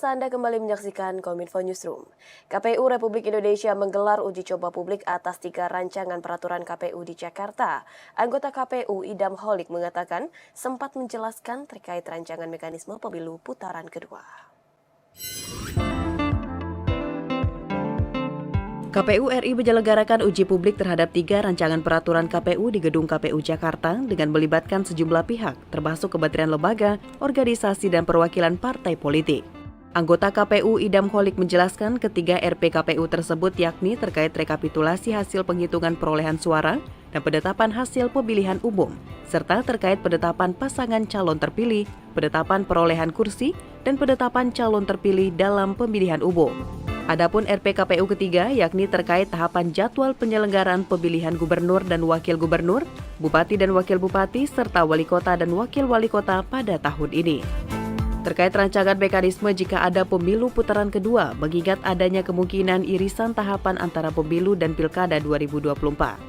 Pemirsa, Anda kembali menyaksikan Kominfo Newsroom. KPU Republik Indonesia menggelar uji coba publik atas 3 rancangan peraturan KPU di Jakarta. Anggota KPU Idam Holik mengatakan sempat menjelaskan terkait rancangan mekanisme pemilu putaran kedua. KPU RI menyelenggarakan uji publik terhadap 3 rancangan peraturan KPU di Gedung KPU Jakarta dengan melibatkan sejumlah pihak, termasuk kementerian lembaga, organisasi, dan perwakilan partai politik. Anggota KPU Idam Holik menjelaskan ketiga RPKPU tersebut yakni terkait rekapitulasi hasil penghitungan perolehan suara dan penetapan hasil pemilihan umum, serta terkait penetapan pasangan calon terpilih, penetapan perolehan kursi, dan penetapan calon terpilih dalam pemilihan umum. Adapun RPKPU ketiga yakni terkait tahapan jadwal penyelenggaraan pemilihan gubernur dan wakil gubernur, bupati dan wakil bupati, serta wali kota dan wakil wali kota pada tahun ini. Terkait rancangan mekanisme jika ada pemilu putaran kedua, mengingat adanya kemungkinan irisan tahapan antara pemilu dan pilkada 2024.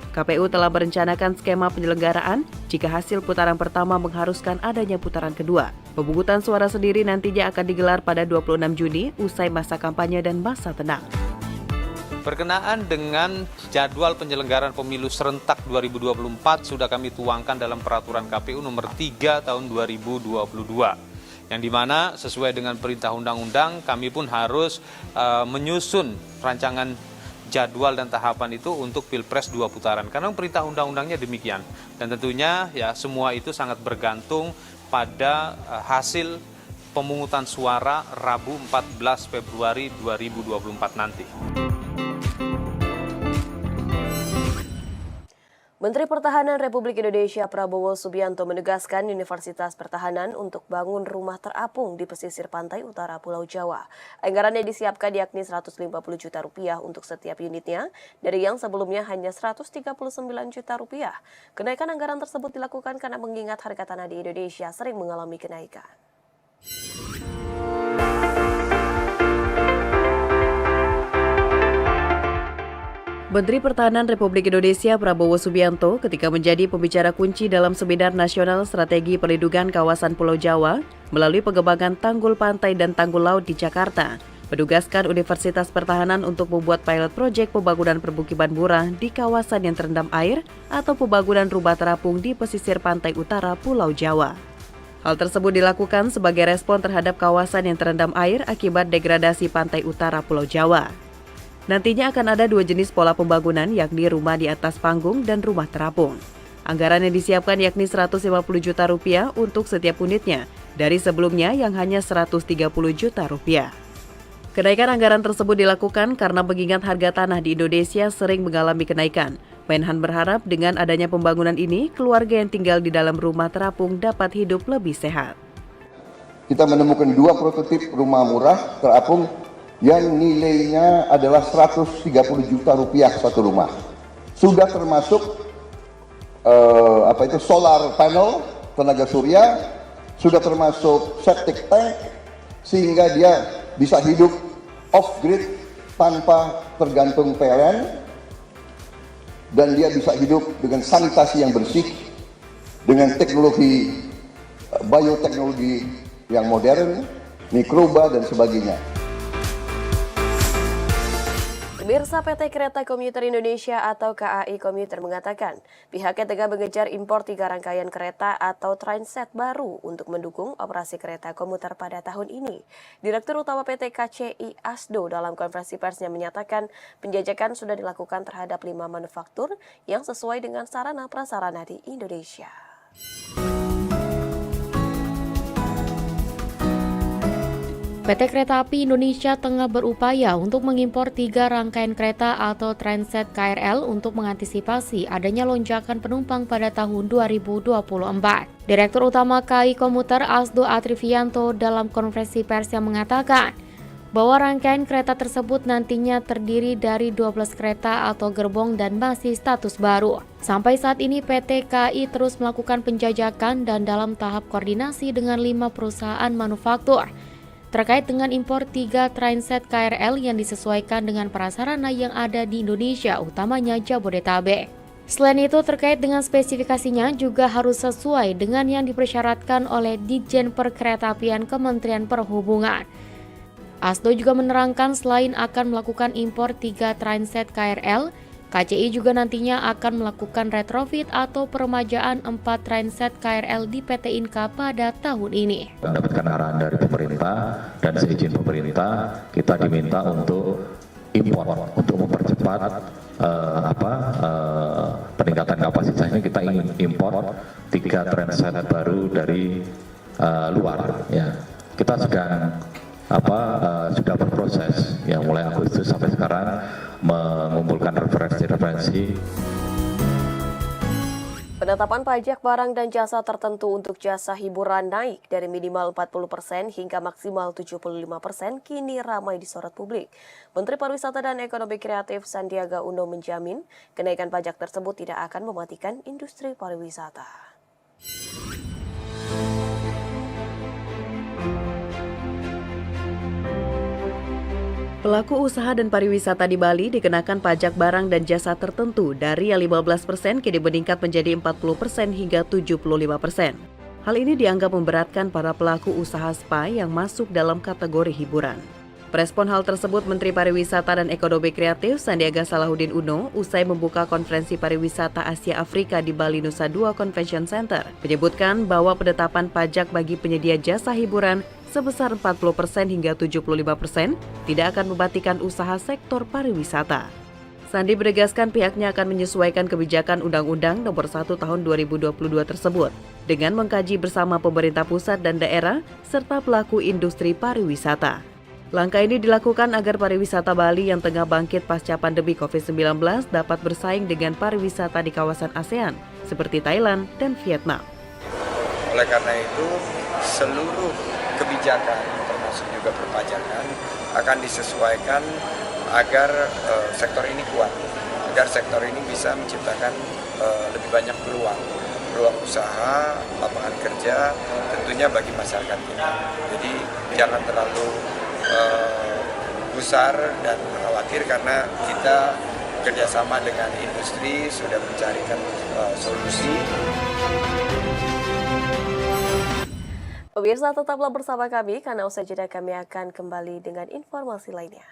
KPU telah merencanakan skema penyelenggaraan jika hasil putaran pertama mengharuskan adanya putaran kedua. Pemungutan suara sendiri nantinya akan digelar pada 26 Juni usai masa kampanye dan masa tenang. Berkenaan dengan jadwal penyelenggaraan pemilu serentak 2024 sudah kami tuangkan dalam peraturan KPU nomor 3 tahun 2022. Yang dimana sesuai dengan perintah undang-undang kami pun harus menyusun rancangan jadwal dan tahapan itu untuk Pilpres 2 putaran. Karena perintah undang-undangnya demikian. Dan tentunya ya semua itu sangat bergantung pada hasil pemungutan suara Rabu 14 Februari 2024 nanti. Menteri Pertahanan Republik Indonesia Prabowo Subianto menegaskan Universitas Pertahanan untuk bangun rumah terapung di pesisir pantai utara Pulau Jawa. Anggarannya disiapkan yakni 150 juta rupiah untuk setiap unitnya, dari yang sebelumnya hanya 139 juta rupiah. Kenaikan anggaran tersebut dilakukan karena mengingat harga tanah di Indonesia sering mengalami kenaikan. Menteri Pertahanan Republik Indonesia Prabowo Subianto ketika menjadi pembicara kunci dalam Seminar Nasional Strategi Perlindungan Kawasan Pulau Jawa melalui pengembangan tanggul pantai dan tanggul laut di Jakarta, menugaskan Universitas Pertahanan untuk membuat pilot proyek pembangunan permukiman murah di kawasan yang terendam air atau pembangunan rumah terapung di pesisir pantai utara Pulau Jawa. Hal tersebut dilakukan sebagai respon terhadap kawasan yang terendam air akibat degradasi pantai utara Pulau Jawa. Nantinya akan ada 2 jenis pola pembangunan yakni rumah di atas panggung dan rumah terapung. Anggaran yang disiapkan yakni 150 juta rupiah untuk setiap unitnya dari sebelumnya yang hanya 130 juta rupiah. Kenaikan anggaran tersebut dilakukan karena mengingat harga tanah di Indonesia sering mengalami kenaikan. Menhan berharap dengan adanya pembangunan ini, keluarga yang tinggal di dalam rumah terapung dapat hidup lebih sehat. Kita menemukan 2 prototip rumah murah terapung yang nilainya adalah 130 juta rupiah satu rumah. Sudah termasuk solar panel, tenaga surya, sudah termasuk septic tank, sehingga dia bisa hidup off-grid tanpa tergantung PLN, dan dia bisa hidup dengan sanitasi yang bersih, dengan teknologi bioteknologi yang modern, mikroba dan sebagainya. Pemirsa, PT Kereta Komuter Indonesia atau KAI Komuter mengatakan pihaknya tengah mengejar impor 3 rangkaian kereta atau trainset baru untuk mendukung operasi kereta komuter pada tahun ini. Direktur Utama PT KCI Asdo dalam konferensi persnya menyatakan penjajakan sudah dilakukan terhadap 5 manufaktur yang sesuai dengan sarana prasarana di Indonesia. PT Kereta Api Indonesia tengah berupaya untuk mengimpor 3 rangkaian kereta atau trainset KRL untuk mengantisipasi adanya lonjakan penumpang pada tahun 2024. Direktur Utama KAI Komuter Asdo Atrivianto dalam konferensi pers yang mengatakan bahwa rangkaian kereta tersebut nantinya terdiri dari 12 kereta atau gerbong dan masih status baru. Sampai saat ini PT KAI terus melakukan penjajakan dan dalam tahap koordinasi dengan 5 perusahaan manufaktur terkait dengan impor 3 trainset KRL yang disesuaikan dengan prasarana yang ada di Indonesia, utamanya Jabodetabek. Selain itu, terkait dengan spesifikasinya juga harus sesuai dengan yang dipersyaratkan oleh Ditjen Perkeretaapian Kementerian Perhubungan. Asdo juga menerangkan selain akan melakukan impor 3 transit KRL, KCI juga nantinya akan melakukan retrofit atau peremajaan 4 transit KRL di PT Inka pada tahun ini. Mendapatkan arahan dari pemerintah dan seizin pemerintah, kita diminta untuk impor untuk mempercepat peningkatan kapasitasnya. Kita ingin impor 3 transit baru dari luar. Ya, kita sedang sudah berproses ya, mulai Agustus sampai sekarang mengumpulkan referensi. Penetapan pajak barang dan jasa tertentu untuk jasa hiburan naik dari minimal 40% hingga maksimal 75% kini ramai disorot publik. Menteri Pariwisata dan Ekonomi Kreatif Sandiaga Uno menjamin kenaikan pajak tersebut tidak akan mematikan industri pariwisata. Pelaku usaha dan pariwisata di Bali dikenakan pajak barang dan jasa tertentu dari yang 15% kini meningkat menjadi 40% hingga 75%. Hal ini dianggap memberatkan para pelaku usaha spa yang masuk dalam kategori hiburan. Merespon hal tersebut, Menteri Pariwisata dan Ekonomi Kreatif Sandiaga Salahuddin Uno usai membuka konferensi pariwisata Asia Afrika di Bali Nusa Dua Convention Center menyebutkan bahwa penetapan pajak bagi penyedia jasa hiburan sebesar 40% hingga 75% tidak akan mematikan usaha sektor pariwisata. Sandi menegaskan pihaknya akan menyesuaikan kebijakan Undang-Undang Nomor 1 Tahun 2022 tersebut dengan mengkaji bersama pemerintah pusat dan daerah serta pelaku industri pariwisata. Langkah ini dilakukan agar pariwisata Bali yang tengah bangkit pasca pandemi COVID-19 dapat bersaing dengan pariwisata di kawasan ASEAN seperti Thailand dan Vietnam. Oleh karena itu, seluruh kebijakan termasuk juga perpajakan akan disesuaikan agar sektor ini kuat, agar sektor ini bisa menciptakan lebih banyak peluang usaha, lapangan kerja tentunya bagi masyarakat kita. Jadi jangan terlalu besar dan khawatir karena kita kerjasama dengan industri sudah mencarikan solusi. Pemirsa, tetaplah bersama kami karena usai jeda kami akan kembali dengan informasi lainnya.